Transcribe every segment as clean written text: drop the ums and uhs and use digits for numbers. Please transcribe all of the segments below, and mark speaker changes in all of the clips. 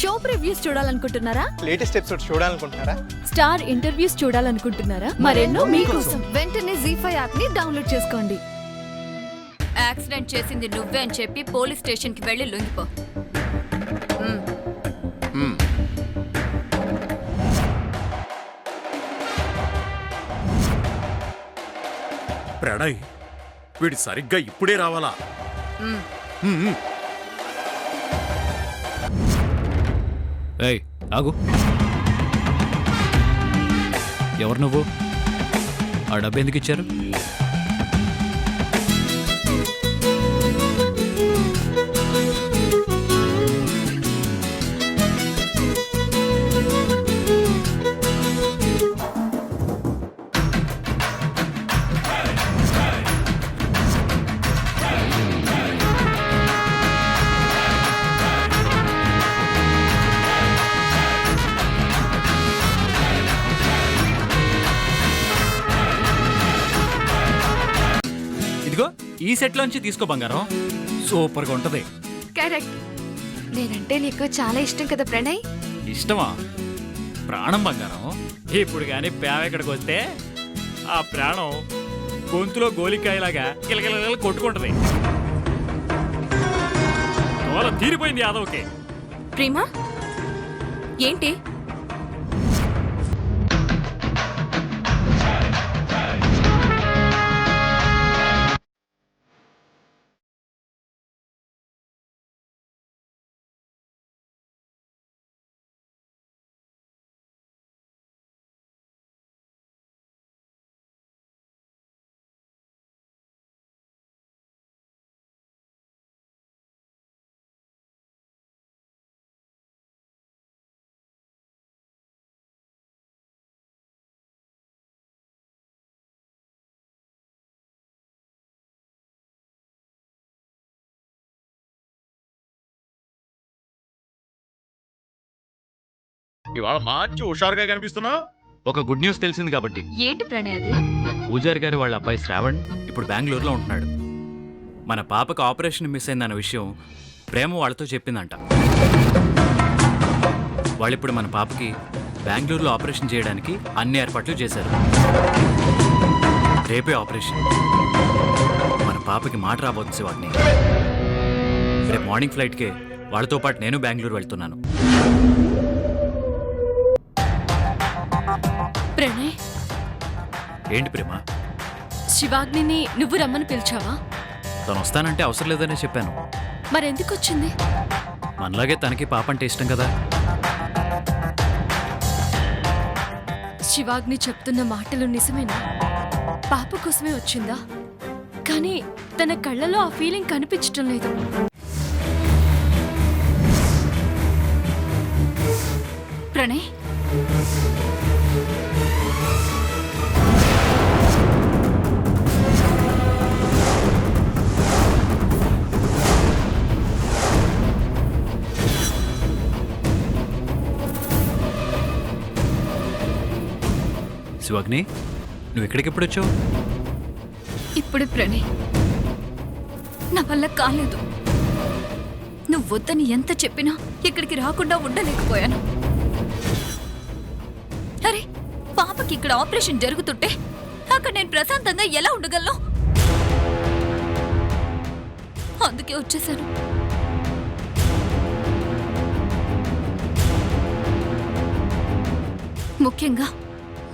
Speaker 1: Show previews చూడాలనుకుంటున్నారా?
Speaker 2: Latest episode చూడాలనుకుంటున్నారా?
Speaker 1: Star interviews చూడాలనుకుంటున్నారా? మరెన్నో మీకోసం వెంటనే ZEE5 యాప్ ని డౌన్లోడ్ చేసుకోండి.
Speaker 3: యాక్సిడెంట్ చేసింది నువ్వే అని చెప్పి పోలీస్ స్టేషన్ కి వెళ్ళి లొంగిపో.
Speaker 4: ప్రణయ్ వీడి సరిగ్గా ఇప్పుడే రావాలా?
Speaker 5: ఏయ్ ఆగు. ఎవరు నువ్వు? ఆ డబ్బు ఎందుకు ఇచ్చారు? ఇదిగో ఈ సెట్లోంచి తీసుకో బంగారం, సూపర్గా ఉంటది.
Speaker 1: కరెక్ట్. నేనంటే నీకు చాలా ఇష్టం కదా ప్రణయ్.
Speaker 5: ఇష్టమా? ప్రాణం బంగారం. ఇప్పుడు కానీ ప్రేమ ఇక్కడికి వస్తే ఆ ప్రాణం గొంతులో గోలికాయలాగా గిలగిలగిల కొట్టుకుంటది. వాళ్ళ తీరిపోయింది యాదవ్కి.
Speaker 3: ప్రేమ ఏంటి?
Speaker 4: ఇవాళ మంచి హుషారుగా కనిపిస్తున్నా.
Speaker 5: ఒక గుడ్ న్యూస్ తెలిసింది కాబట్టి.
Speaker 3: ఏంటి ప్రణయ్ అది?
Speaker 5: పూజారి గారు వాళ్ళ అబ్బాయి శ్రావణ్ ఇప్పుడు బెంగళూరులో ఉంటున్నాడు. మన పాపకు ఆపరేషన్ మిస్ అయిందన్న విషయం ప్రేమ వాళ్ళతో చెప్పిందంట. వాళ్ళిప్పుడు మన పాపకి బెంగళూరులో ఆపరేషన్ చేయడానికి అన్ని ఏర్పాట్లు చేశారు. రేపే ఆపరేషన్. మన పాపకి మాట రాబోతుంది వాటిని. రేపు మార్నింగ్ ఫ్లైట్కే వాళ్ళతో పాటు నేను బెంగళూరు వెళ్తున్నాను.
Speaker 3: ప్రణయ్,
Speaker 5: ఏంటి ప్రేమ?
Speaker 3: శివాగ్నిని నువ్వు రమ్మని పిలిచావా?
Speaker 5: తను వస్తానంటే అవసరం లేదనే చెప్పాను.
Speaker 3: మరెందుకు వచ్చింది?
Speaker 5: మనలాగే తనకి పాప అంటే ఇష్టం కదా.
Speaker 3: శివాగ్ని చెప్తున్న మాటలు నిజమేనా? పాప కోసమే వచ్చిందా? కానీ తన కళ్ళలో ఆ ఫీలింగ్ కనిపించటం లేదు. ప్రణయ్,
Speaker 5: శివాగ్ని, నువ్వు ఇక్కడికి ఎప్పుడు వచ్చావు?
Speaker 3: ఇప్పుడు ప్రణయ్, నా వల్ల కాలేదు. నువ్వు వద్దని ఎంత చెప్పినా ఇక్కడికి రాకుండా ఉండలేకపోయాను. అరే, పాపకి ఇక్కడ ఆపరేషన్ జరుగుతుంటే అక్కడ నేను ప్రశాంతంగా ఎలా ఉండగలను? అందుకే వచ్చేసాను. ముఖ్యంగా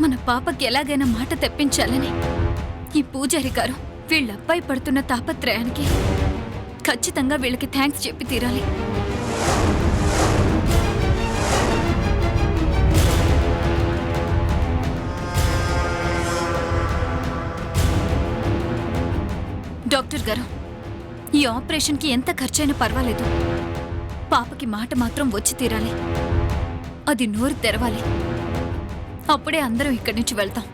Speaker 3: మన పాపకి ఎలాగైనా మాట తెప్పించాలని ఈ పూజారి గారు వీళ్ళ అబ్బాయి పడుతున్న తాపత్రయానికి ఖచ్చితంగా వీళ్ళకి థ్యాంక్స్ చెప్పి తీరాలి. డాక్టర్ గారు, ఈ ఆపరేషన్కి ఎంత ఖర్చైనా పర్వాలేదు. పాపకి మాట మాత్రం వచ్చి తీరాలి. అది నోరు తెరవాలి. అప్పుడే అందరం ఇక్కడి నుంచి వెళ్తాం.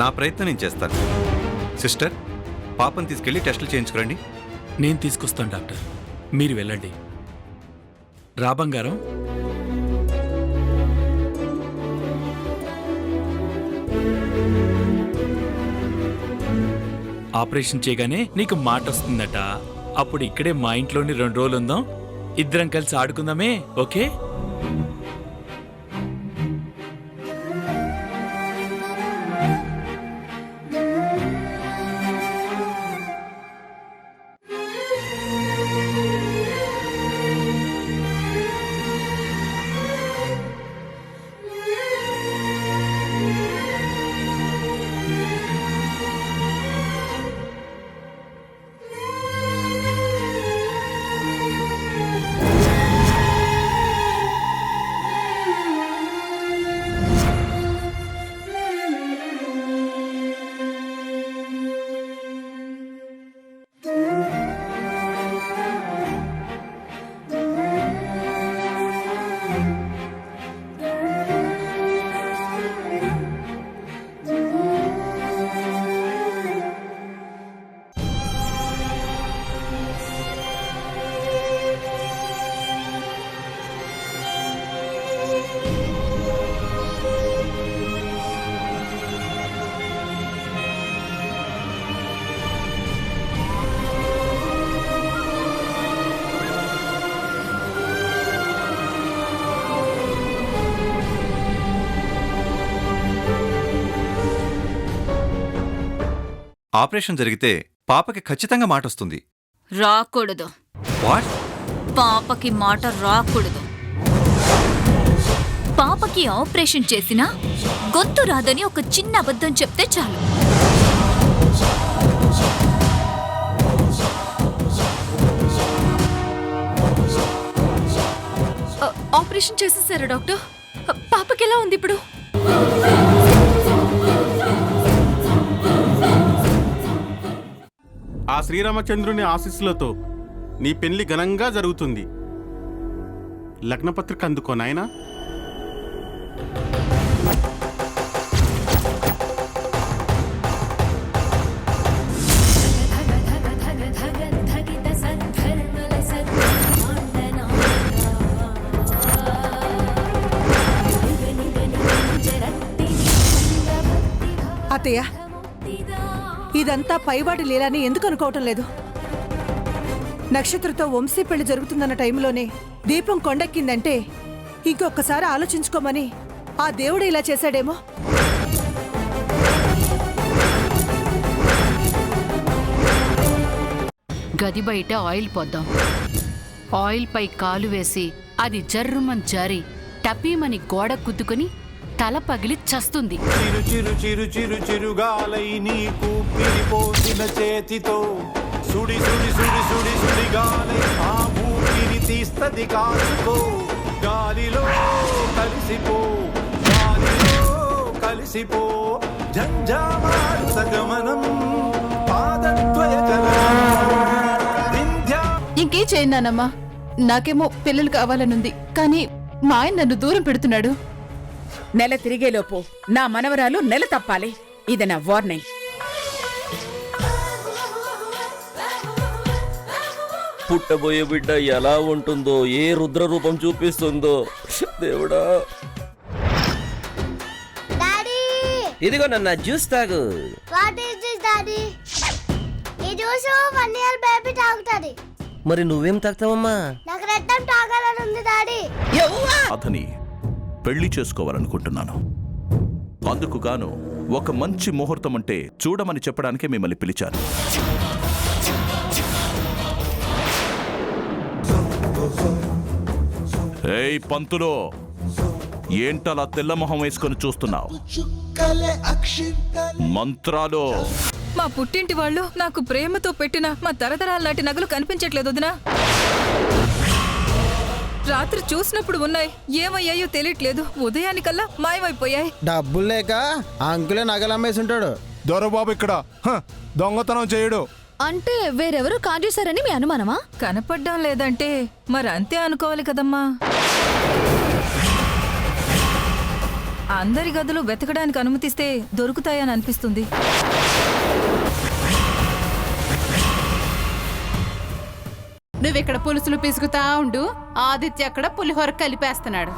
Speaker 6: నా ప్రయత్నం నేను చేస్తాను. సిస్టర్, పాపను తీసుకెళ్లి టెస్టులు చేయించుకురండి.
Speaker 7: నేను తీసుకొస్తాను డాక్టర్, మీరు వెళ్ళండి. రా బంగారం. ఆపరేషన్ చేయగానే నీకు మాట వస్తుందట. అప్పుడు ఇక్కడే మా ఇంట్లోని 2 రోజులు ఉందాం, ఇద్దరం కలిసి ఆడుకుందామే. ఓకే?
Speaker 6: ఆపరేషన్ జరిగితే పాపకి ఖచ్చితంగా మాటొస్తుంది.
Speaker 3: రాకూడదు.
Speaker 6: వాట్?
Speaker 3: పాపకి మాట రాకూడదు. పాపకి ఆపరేషన్ చేసినా గొంతు రాదని ఒక చిన్న అబద్ధం చెప్తే చాలు.
Speaker 1: ఆపరేషన్ చేసేసారా డాక్టర్? పాపకి ఎలా ఉంది ఇప్పుడు?
Speaker 8: ఆ శ్రీరామచంద్రుని ఆశీస్సులతో నీ పెళ్లి ఘనంగా జరుగుతుంది. లగ్నపత్రిక అందుకో నాయనా.
Speaker 9: అత్తయ్య, ఇదంతా పైవాడి లీలని ఎందుకు అనుకోవటం లేదు? నక్షత్రతో వంశీ పెళ్లి జరుగుతుందన్న టైంలోనే దీపం కొండెక్కిందంటే ఇంకొకసారి ఆలోచించుకోమని ఆ దేవుడు ఇలా చేశాడేమో.
Speaker 10: గది బయట ఆయిల్ పోద్దాం. ఆయిల్ పై కాలు వేసి అది జర్రుమని జారి టపీమని గోడ కుద్దుకుని తల పగిలి చస్తుంది.
Speaker 11: చిరు చిరు చిరు చిరు చిరుగాలై నీకు పిరిపోసిన చేతితో సుడి సుడి సుడి సుడి సుడి గాలై ఆ ఊపిరి తీస్తది కాసుకో. గాలిలో కలిసిపో, గాలిలో కలిసిపో, జంజామారు సగమనం పాదద్వయ చలనం వింధ్యా.
Speaker 1: ఇంకేం చేయన్నానమ్మా, నాకేమో పిల్లలు కావాలనుంది, కానీ మా ఆయన నన్ను దూరం పెడుతున్నాడు.
Speaker 12: నెల తిరిగేలోపు నా మనవరాలు నెల తప్పాలి. ఇది నా వార్నింగ్.
Speaker 13: పుట్టబోయే బిడ్డ ఎలా ఉంటుందో, ఏ రుద్ర రూపం చూపిస్తుందో దేవుడా. ఇదిగో నన్న జ్యూస్ తాగు. మరి నువ్వేం తాగుతావమ్మా?
Speaker 11: అతని పెళ్లి చేసుకోవాలనుకుంటున్నాను. అందుకు గాను ఒక మంచి ముహూర్తం అంటే చూడమని చెప్పడానికే మిమ్మల్ని పిలిచాను. ఏయ్ పంతులో, ఏంటలా తెల్లమొహం వేసుకొని చూస్తున్నావు? మంత్రాలు.
Speaker 1: మా పుట్టింటి వాళ్ళు నాకు ప్రేమతో పెట్టిన మా తరతరాల నాటి నగలు కనిపించట్లేదు వదినా. రాత్రి చూసినప్పుడు ఉన్నాయి, ఏమయ్యాయో తెలియట్లేదు. ఉదయానికల్లా మాయమైపోయాయి.
Speaker 2: డబ్బులు లేక అంకులే నగలు అమ్మేసి ఉంటాడు. దొరబాబు ఇక్కడ దొంగతనం చేయడు
Speaker 1: అంటే వేరెవరూ కాజేశారని మీ అనుమానమా? కనపడ్డం లేదంటే మరి అంతే అనుకోవాలి కదమ్మా. అందరి గదులు వెతకడానికి అనుమతిస్తే దొరుకుతాయని అనిపిస్తుంది.
Speaker 10: నువ్విక్కడ పులుసులు పిసుకుతా ఉండు, ఆదిత్య అక్కడ పులిహోర కలిపేస్తున్నాడు.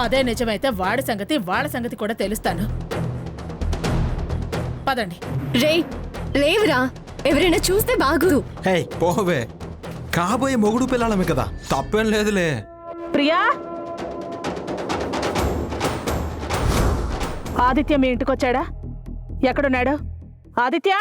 Speaker 12: అదే నిజమైతే వాడి సంగతి వాళ్ళ సంగతి కూడా తెలుస్తాను. పదండి.
Speaker 1: లేవురా, ఎవరైనా చూస్తే బాగురు.
Speaker 2: హే పోవే, కాబోయే మొగుడు పిల్లలమే కదా, తప్పేం లేదులే.
Speaker 12: ప్రియా, ఆదిత్య మీ ఇంటికొచ్చాడా? ఎక్కడున్నాడు ఆదిత్య?